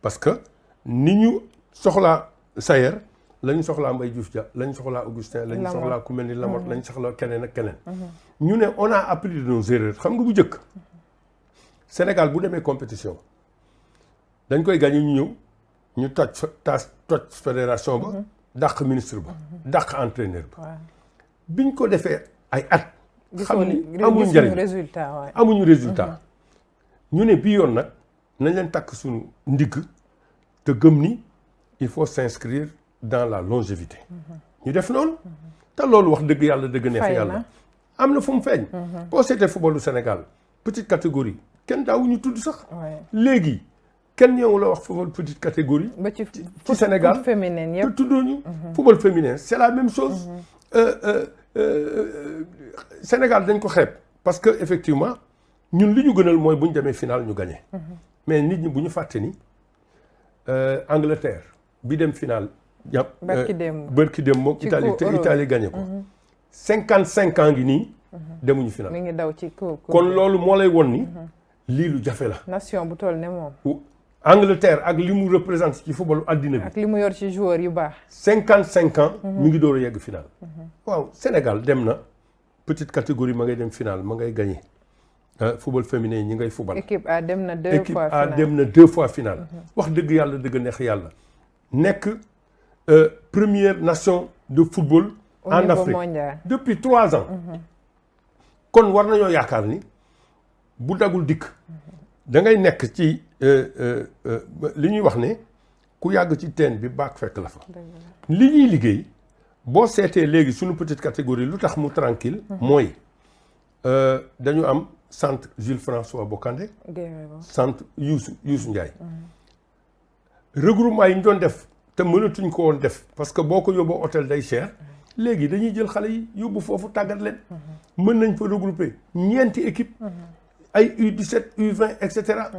parce que ni ñu soxlaa Sayer la ñu soxlaa Mbaye Diouf Dia la ñu soxlaa Augustin la ñu soxlaa ku mel ni Lamotte la ñu soxlaa keneen ak keneen. ñu ne on a appris de nos erreurs xam nga bu njëkk Sénégal bu demee compétition dañ koy gagné ñu ñëw ñu toj fédération ba. dàq ministre ba. dàq entraîneur ba. biñ ko defee ay at. xam ni amuñu njëriñ amuñu résultat. ñu ne bii yoon nag nañ leen takk suñu ndigg te gëm ni il faut s'inscrire dans la longévité. ñu def noonu. te loolu wax dëgg yàlla dëgg neex yàlla. am na fu mu feeñ. boo seetee footballu Sénégal petite catégorie kenn daawuñu tudd sax. léegi kenn ñëw la wax football petite catégorie. ba ci Sénégal foot féminin yëpp te tuddooñu. football féminin c'est la même chose. Sénégal dañ ko xeeb parce que effectivement ñun li ñu gënal mooy bu ñu demee final ñu gagné. mais nit ñi bu ñu fàtte ni Angleterre bi dem final. bërki dem moom Italie te Italie gagné ko. 55 ans ngi nii. demuñu final. mi ngi daw ci kon loolu moo lay won ni. lii lu jafe la. nation bu toll ne moom. Angleterre ak li mu représente ci footballu àddina bi. ak li mu yor ci joueur yu baax. 55 ans. mi ngi door a yegg final. waaw Sénégal dem na petite catégorie ma ngay dem final ma ngay gagné. football féminin ñi ngay football. équipe A dem na deux fois final équipe A dem na 2 fois final. wax dëgg yàlla dëgg neex yàlla. nekk première nation de football. en Afrique depuis 3 ans. kon war nañoo yaakaar ni bu dagul dikk. da ngay nekk ci li ñuy wax ne ku yàgg ci teen bi baak fekk la fa. li ñuy liggéey boo seetee léegi suñu petite catégorie lu tax mu tranquille mooy dañu am centre Jules François Bocandé. centre Youssou Ndiaye. regroupement yi ñu doon def te mënatuñ ko woon def parce que boo ko yóbboo hôtel day cher. léegi dañuy jël xale yi yóbbu foofu tàggat leen. mën nañ fa regrouper ñeenti équipe ay U17 U20 et cetera.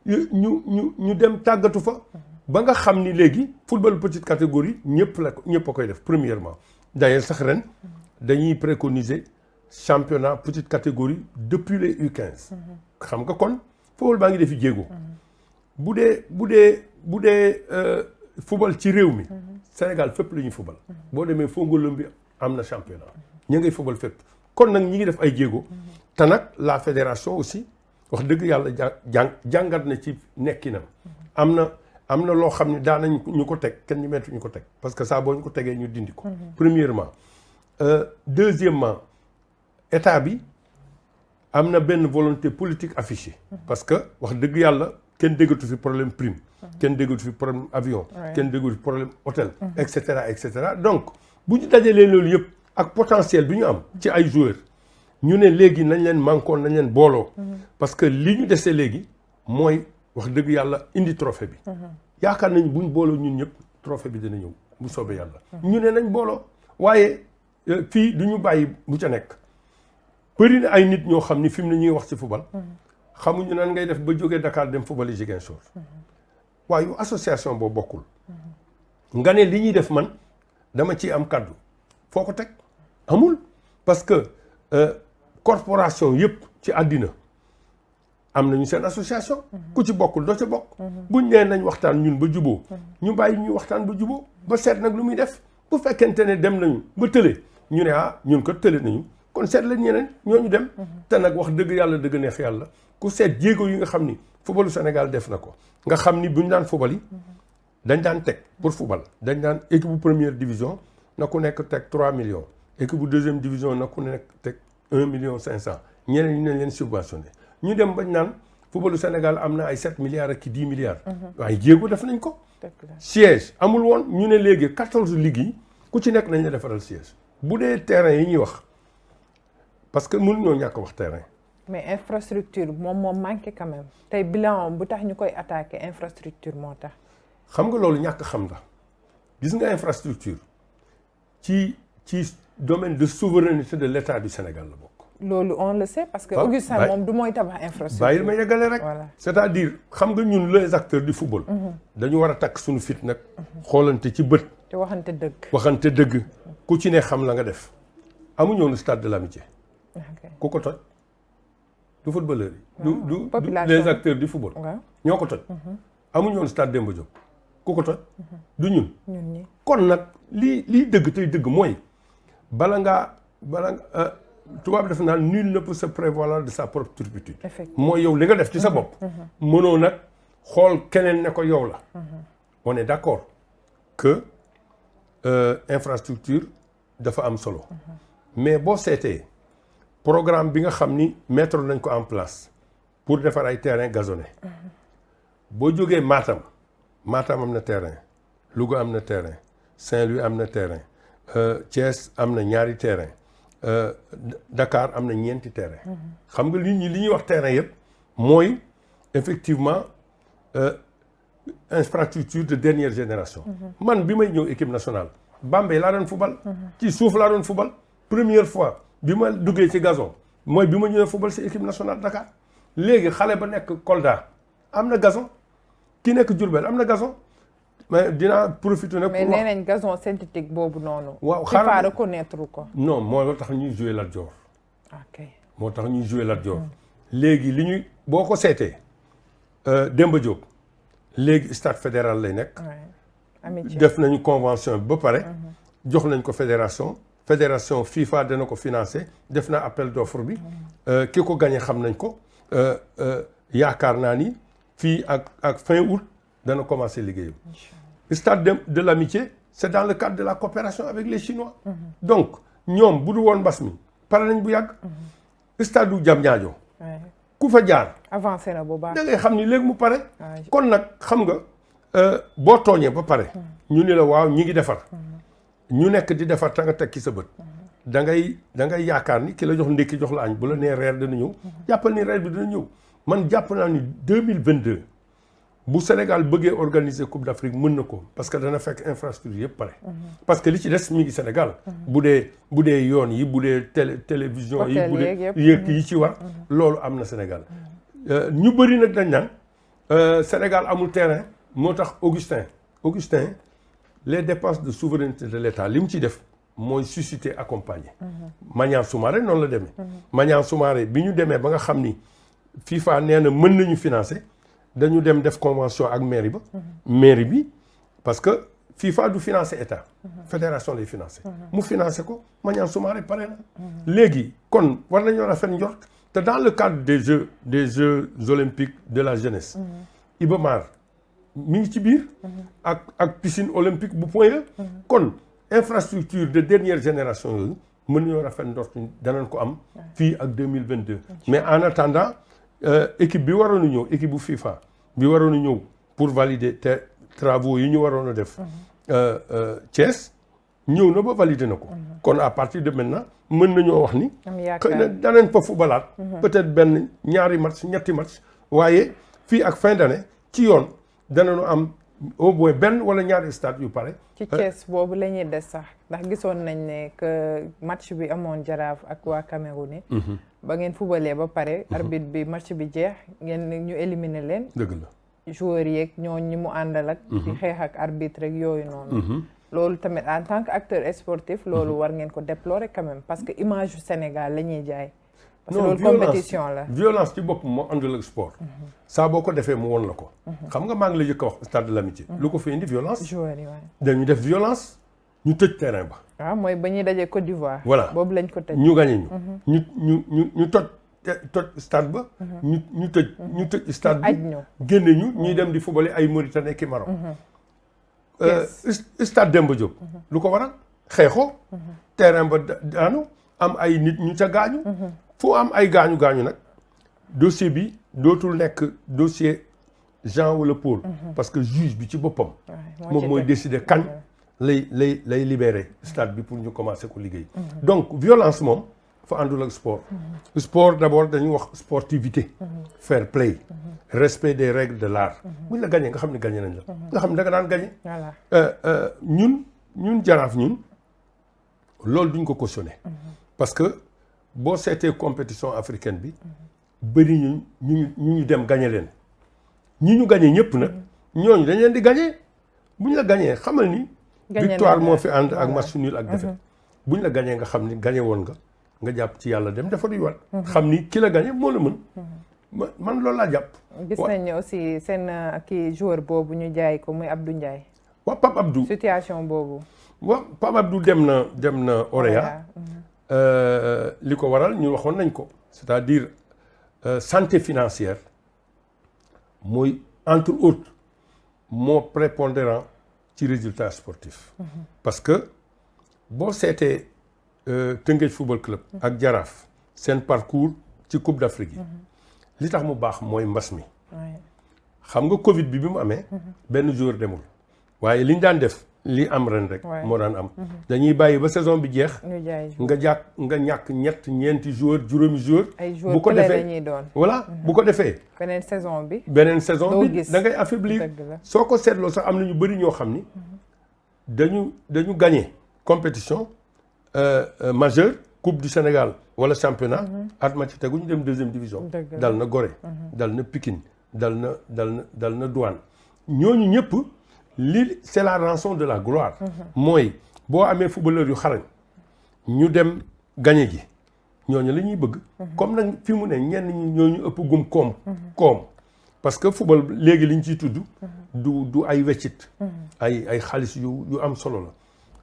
ñu dem tàggatu fa. ba nga xam ni léegi football petite catégorie ñëpp a koy def premièrement. d'ailleurs sax ren dañuy préconiser championnat petite catégorie depuis les U15. xam nga kon football baa ngi defi jéego. bu dee football ci réew mi. Sénégal fépp la ñuy football. boo demee Fongolom bi am na championnat. ñu ngay football fépp. kon nag ñi ngi def ay jéego. te nag la fédération aussi wax dëgg yàlla jàngat na ci nekkinam. am na loo xam ne daan nañ ñu ko teg kenn ñu mettu ñu ko teg parce que saa boo ñu ko tegee ñu dindi ko. premièrement. Deuxièmement état bi am na benn volonté politique affichée. parce que wax dëgg yàlla kenn déggatu fi problème prime. kenn déggatu fi problème avion. kenn déggatu fi problème hôtel. et cetera donc bu ñu dajalee loolu yëpp ak potentiel bi ñu am. ci ay joueurs ñu ne léegi nañ leen mankoon nañ leen booloo. parce que li ñu dese léegi mooy wax dëgg yàlla indi trophée bi. yaakaar nañ buñ booloo ñun ñëpp trophée bi dina ñëw bu soobee yàlla. ñu ne nañ booloo waaye fii du ñu bàyyi bu ca nekk. bëri na ay nit ñoo xam ni fi mu ne ñuy wax ci football. xamuñu nan ngay def ba jógee Dakar dem football yi Ziguinchor. waaye yu association boo bokkul. nga ne li ñuy def man dama ciy am kàddu foo ko teg amul parce que corporation yëpp ci àddina am nañu seen association. ku ci bokkul doo ca bokk. buñ nee nañ waxtaan ñun ba juboo ñu bàyyi ñu waxtaan ba juboo ba seet nag lu muy def bu fekkente ne dem nañu ba tële ñu ne ñun ko tële nañu kon seet lañ ñeneen ñooñu dem. te nag wax dëgg yàlla dëgg neex yàlla ku seet jéego yi nga xam ni footballu Sénégal def na ko nga xam ni buñ daan football yi dañ daan teg pour football dañ daan équipe bu première division na ku nekk teg 3 millions équipe bu deuxième division na ku nekk teg 1 million 500 ñeneen ñi nañ leen subventionné ñu dem bañ naan footballu Sénégal am na ay 7 milliards ak 10 milliards. waaye jéego def nañ ko. siège amul woon ñu ne léegi 14 ligues yi ku ci nekk nañ la defaral siège bu dee terrain yi ñuy wax parce que mënuñoo ñàkk wax terrain. mais infrastructure moom manqué quand même tey bilan bu tax ñu koy attaqué infrastructure moo tax. xam nga loolu ñàkk xam la gis nga infrastructure ci domaine de souveraineté de l'État du Sénégal la bokk. loolu on le sait parce que Augustin moom du mooy tabax infrastructure. bàyyil ma yeggale rek. c'est-à-dire xam nga ñun les acteurs du football. dañu war a takk suñu fit nag. xoolante ci bët. te waxante dëgg. ku ci ne xam la nga def. amuñu woon stade de l'amitié. ku ko toj. du footballeur yi. du les acteurs du football. ñoo ko toj. amuñu woon stade Demba Diop ku ko toj du ñun ñun ñi kon nag lii dëgg tey dëgg mooy bala tubaab def naan nul ne peut se prévaloir de sa propre turpitude mooy yow li nga def ci sa bopp mënoo nag xool keneen ne ko yow la on est d'accord que infrastructure dafa am solo mais boo seetee programme bi nga xam ni mettre nañ ko en place pour defar ay terrain gazonné boo jógee Matam am na terrain Louga am na terrain Saint-Louis am na terrain Thiès am na ñaari terrain Dakar am na ñeenti terrain xam nga li ñuy wax terrain yëpp mooy effectivement infrastructure de dernière génération man bi may ñëw équipe nationale Bambey laa doon fubal ci suuf laa doon fubal première fois bi ma duggee ci gazon mooy bi ma ñëwee fubal ci équipe nationale Dakar léegi xale ba nekk Kolda am na gazon ki nekk Diourbel am na gazon mais dinaa profiter nag. mais nee nañ gazon synthétique boobu noonu. waaw xaaral reconnaître ko. non moo tax ñuy jouer Lat Dior. ok moo tax ñuy jouer Lat Dior. léegi li ñuy boo ko seetee Demba Diop léegi stade fédéral lay nekk. def nañu convention bi ba pare. jox nañ ko fédération FIFA dana ko financer def na appel d'offre bi. ki ko gagné xam nañ ko. yaakaar naa ni fii ak fin août dana commencer liggéeyam. stade de l'amitié c'est dans le cadre de la coopération avec les Chinois. donc ñoom bu du woon mbas mi pare nañ bu yàgg. stade du Diamniadio ku fa jaar. avancé na bu baax da ngay xam ni léegi mu pare. kon nag xam nga boo tooñee ba pare. ñu ni la waaw ñi ngi defar. ñu nekk di defar te nga teg ci sa bët. da ngay yaakaar ni ki la jox ndékki jox la añ bu la nee reer dana ñëw. jàppal ni reer bi dana ñëw man jàpp naa ni 2022 bu Sénégal bëggee organiser Coupe d'Afrique mën na ko parce que dana fekk infrastructure yëpp pare. parce que li ci des mi ngi Sénégal. bu dee yoon yi bu dee télévision yi bu dee yëpp yi ci war. loolu am na Sénégal. ñu bëri nag dañ naan Sénégal amul terrain moo tax Augustin les dépenses de souveraineté de l'État li mu ciy def mooy susciter accompagner. Maniang Soumaré noonu la demee. Maniang Soumaré bi ñu demee ba nga xam ni FIFA nee na mën nañu financer. dañu dem def convention ak mairie ba. mairie bi parce que FIFA du financer état. fédération lay financer. mu financer ko Maniang Soumaré pare na. léegi kon war nañoo rafet njort te dans le cadre des jeux olympiques de la jeunesse. Iba Mar mi ngi ci biir. ak piscine olympique bu Point E. kon infrastructure de dernière génération yooyu mën nañoo rafet njort danañ ko am. fii ak 2022. mais en attendant. équipe bi waroon a ñëw équipe bu FIFA bi waroon a ñëw pour valider te travaux yi ñu waroon a def Thiès ñëw na ba valider na ko kon à partir de maintenant mën nañoo wax ni xëy na danañ fa fubalaat peut-être benn ñaari match ñetti match waaye fii ak fin d'année ci yoon danañu am au moins benn wala ñaari stade yu pare ci Thiès boobu la ñuy des sax ndax gisoon nañ ne que match bi amoon Jaraaf ak waa Cameroun yi ba ngeen fubalee ba pare arbitre bi match bi jeex ngeen ñu éliminer leen dëgg la joueurs yeeg ñoo ñi mu àndal ak di xeex ak arbitre rek yooyu noonu loolu tamit en tant que acteur sportif loolu war ngeen ko déplorer quand même parce que image du Sénégal la ñuy jaay parce que loolu compétition la violence ci bopp moo àndul ak sport saa boo ko defee mu won la ko xam nga maa ngi la jëkk a wax stade de l'amitié lu ko fi indi violence joueurs yi waaye dañu def violence ñu tëj terrain ba waaw mooy ba ñuy dajee Côte d'Ivoire voilà boobu lañ ko tëj ñu gagné ñu toj stade ba ñu tëj stade bi génne ñuy dem di fubali ay Mauritanie ki Maroc stade Demba Diop lu ko waral xeexoo terrain ba daanu am ay nit ñu ca gaañu fu am ay gaañu nag dossier bi dootul nekk dossier Jean wala Paul parce que juge bi ci boppam moom mooy décider kañ lay libérer stade bi pour ñu commencer ko liggéey donc violence moom fa àndul ak sport d'abord dañuy wax sportivité fair play respect des règles de l'art buñ la gagné nga xam ne gagné nañ la nga xam ne da nga daan gagné ñun Jaraaf loolu duñ ko cautionné parce que boo seetee compétition africaine bi bëri ñu dem gagné leen ñi ñu gagné ñëpp nag ñooñu dañ leen di gagné buñ la gagné xamal ni victoire moo fi ànd ak match nul ak défaite buñ la gagné nga xam ni gagné woon nga jàpp ci yàlla dem dafa duy wat xam ni ki la gagné moo la mën man loolu laa jàpp. gis nañ ne aussi seen kii joueur boobu ñu jaay ko muy Abdou Ndiaye. waaw Pape Abdou situation boobu. waaw Pape Abdou dem na Orea. li ko waral ñu waxoon nañ ko. c'est-à-dire santé financière mooy entre autres moo prépondérant ci résultat sportif. parce que boo seetee Teungueth Football Club. ak Jaraaf seen parcours ci Coupe d'Afrique yi. li tax mu baax mooy mbas mi. xam nga Covid bi mu amee. benn joueur demul. waaye li ñu daan def li am ren rek. moo daan am. dañuy bàyyi ba saison bi jeex. nga ñàkk ñeenti joueur juróomi joueur. bu ko defee ñuy doon. voilà bu ko defee. beneen saison bi da ngay affaiblir. soo ko seetloo sax am na ñu bëri ñoo xam ni. dañu gagné compétition majeure coupe du Sénégal wala championnat. at ma ci tegu ñu dem deuxième division. dal na Gorée. dal na Pikine dal na Douane. ñooñu ñëpp. lii c'est la rançon de la gloire. mooy boo amee footballeur yu xarañ ñu dem gagné ji ñooñu la ñuy bëgg. comme nag fi mu ne ñenn ñi ñooñu ëpp gum koom parce que football léegi li ñu ciy tudd. du ay weccit. ay xaalis yu am solo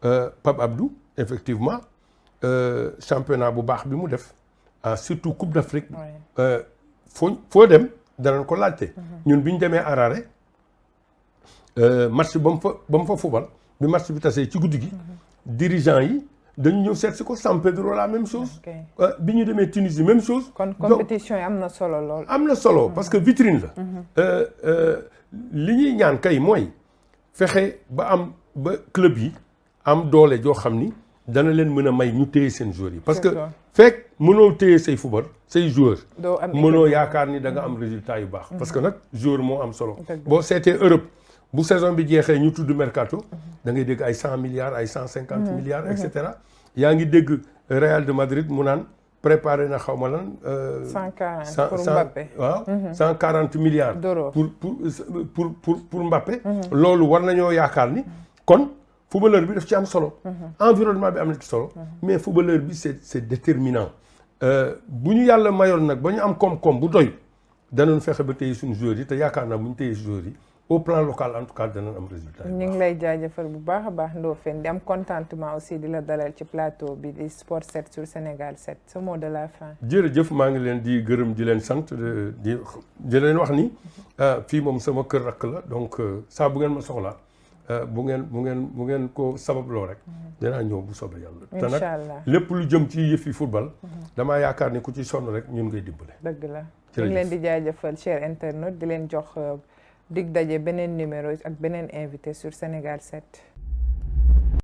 la. Pape Abdou effectivement championnat bu baax bi mu def surtout Coupe d'Afrique. foo dem danañ ko laajte. ñun bi ñu demee Harare. match ba mu fa fubal bi match bi tasee ci guddi gi dirigeant yi dañu ñëw seet si ko San Pedro la même chose bi ñu demee Tunisie même chose. kon compétition yi am na solo lool. am na solo parce que vitrine la. li ñuy ñaan kay mooy fexe ba club yi am doole joo xam ni dana leen mën a may ñu téye seen joueurs yi. parce que fekk mënoo téye say football say joueurs. mënoo yaakaar ni da nga am résultat yu baax. parce que nag joueur moo am solo. boo seetee Europe. bu saison bi jeexee ñu tudd mercato da ngay dégg ay 100 milliards ay 150 milliards et cetera yaa ngi dégg Real de Madrid mu naan préparé na xaw ma lan. 140 pour Mbappé waaw 140 milliards. d'euros pour Mbappé. loolu war nañoo yaakaar ni kon footballeur bi daf ci am solo. environnement bi am na ci solo. mais footballeur bi c'est déterminant. bu ñu yàlla mayoon nag ba ñu am koom-koom bu doy danañ fexe ba téye suñu joueurs yi te yaakaar naa bu ñu téye joueurs yi. au plan local en tout cas danañ am résultat. ñu ngi lay jaajëfal bu baax a baax Ndofène di am contentement aussi di la dalal ci plateau bi di Sport 7 sur Sénégal 7 ce mot de la fin. jërëjëf maa ngi leen di gërëm di leen sant di leen wax ni fii moom sama kër rakk la donc saa bu ngeen ma soxlaa bu ngeen ko sababloo rek. dinaa ñëw bu soobee yàlla. incha allah te nag lépp lu jëm ci yëfi football. damaa yaakaar ni ku ci sonn rek ñun ngay dimbale. dëgg la ñu ngi leen di jaajëfal cher internaute di leen jox. dig daje beneen numéro ak beneen invité sur Sénégal 7.